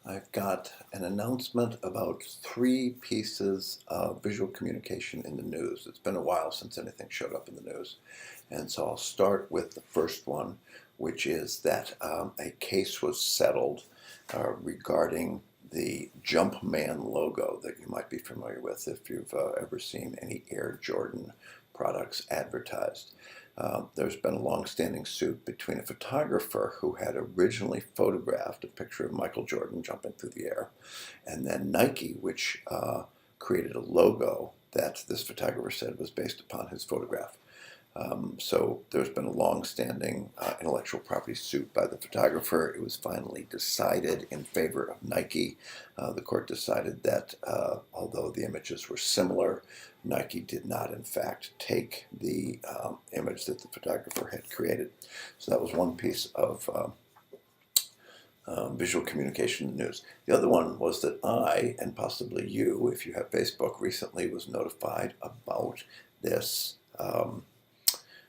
I've got an announcement about three pieces of visual communication in the news. It's been a while since anything showed up in the news. And so I'll start with the first one, which is that a case was settled regarding the Jumpman logo that you might be familiar with if you've ever seen any Air Jordan products advertised. There's been a long-standing suit between a photographer who had originally photographed a picture of Michael Jordan jumping through the air, and then Nike, which created a logo that this photographer said was based upon his photograph. So there's been a long-standing intellectual property suit by the photographer. It was finally decided in favor of Nike. The court decided that although the images were similar, Nike did not, in fact, take the image that the photographer had created. So that was one piece of visual communication in the news. The other one was that I, and possibly you, if you have Facebook, recently was notified about this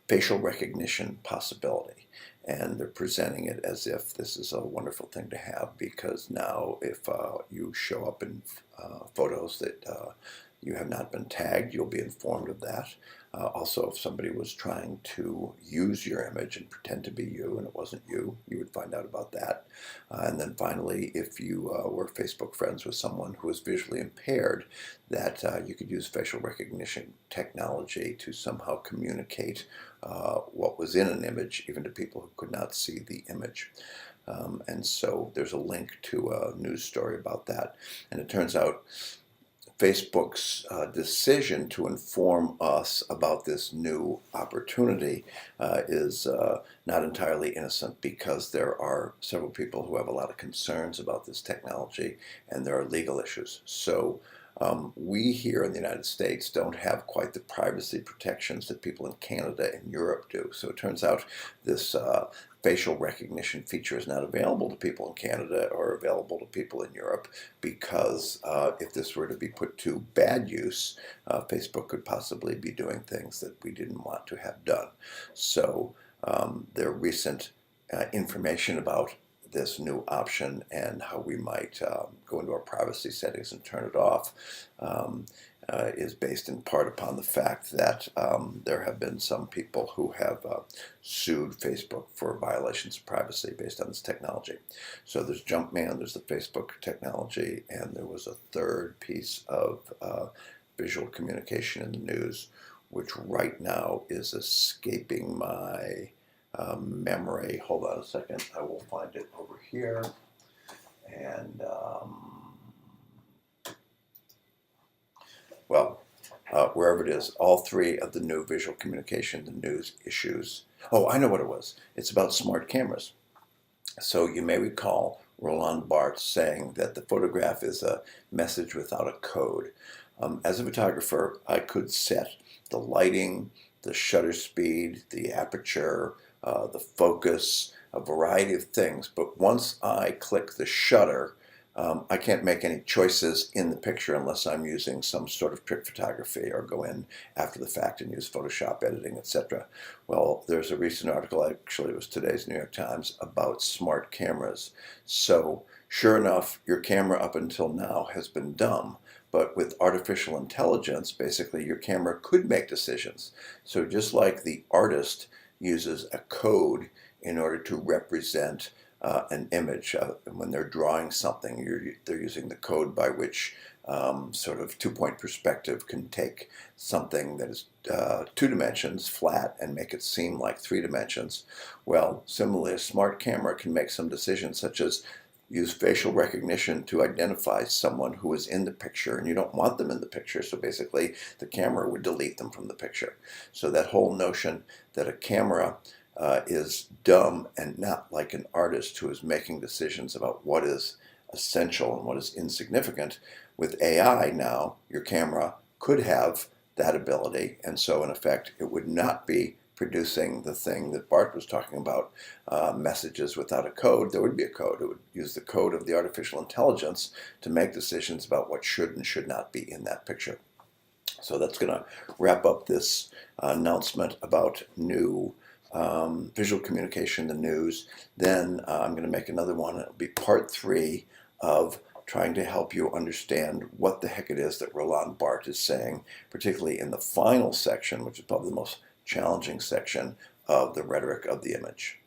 facial recognition possibility. And they're presenting it as if this is a wonderful thing to have, because now if you show up in photos that you have not been tagged, you'll be informed of that. Also, if somebody was trying to use your image and pretend to be you and it wasn't you, you would find out about that. And then finally, if you were Facebook friends with someone who was visually impaired, that you could use facial recognition technology to somehow communicate what was in an image, even to people who could not see the image. And so there's a link to a news story about that. And it turns out Facebook's decision to inform us about this new opportunity is not entirely innocent, because there are several people who have a lot of concerns about this technology, and there are legal issues. So we here in the United States don't have quite the privacy protections that people in Canada and Europe do. So it turns out this facial recognition feature is not available to people in Canada or available to people in Europe, because if this were to be put to bad use, Facebook could possibly be doing things that we didn't want to have done. So their recent information about this new option and how we might go into our privacy settings and turn it off is based in part upon the fact that there have been some people who have sued Facebook for violations of privacy based on this technology. So there's Jumpman, there's the Facebook technology, and there was a third piece of visual communication in the news, which right now is escaping my memory. Hold on a second, I will find it over here. And wherever it is, all three of the new visual communication, the news issues. Oh, I know what it was. It's about smart cameras. So you may recall Roland Barthes saying that the photograph is a message without a code. As a photographer, I could set the lighting, the shutter speed, the aperture, the focus, a variety of things. But once I click the shutter, I can't make any choices in the picture unless I'm using some sort of trick photography or go in after the fact and use Photoshop editing, etc. Well, there's a recent article, actually it was today's New York Times, about smart cameras. So sure enough, your camera up until now has been dumb. But with artificial intelligence, basically your camera could make decisions. So just like the artist uses a code in order to represent an image. When they're drawing something, they're using the code by which sort of two-point perspective can take something that is 2 dimensions flat and make it seem like 3 dimensions. Well, similarly, a smart camera can make some decisions, such as use facial recognition to identify someone who is in the picture, and you don't want them in the picture, so basically the camera would delete them from the picture. So that whole notion that a camera is dumb and not like an artist who is making decisions about what is essential and what is insignificant. With AI now, your camera could have that ability, and so in effect it would not be producing the thing that Bart was talking about, messages without a code. There would be a code. It would use the code of the artificial intelligence to make decisions about what should and should not be in that picture. So that's going to wrap up this announcement about new visual communication, the news. Then I'm going to make another one. It'll be part 3 of trying to help you understand what the heck it is that Roland Barthes is saying, particularly in the final section, which is probably the most challenging section of the rhetoric of the image.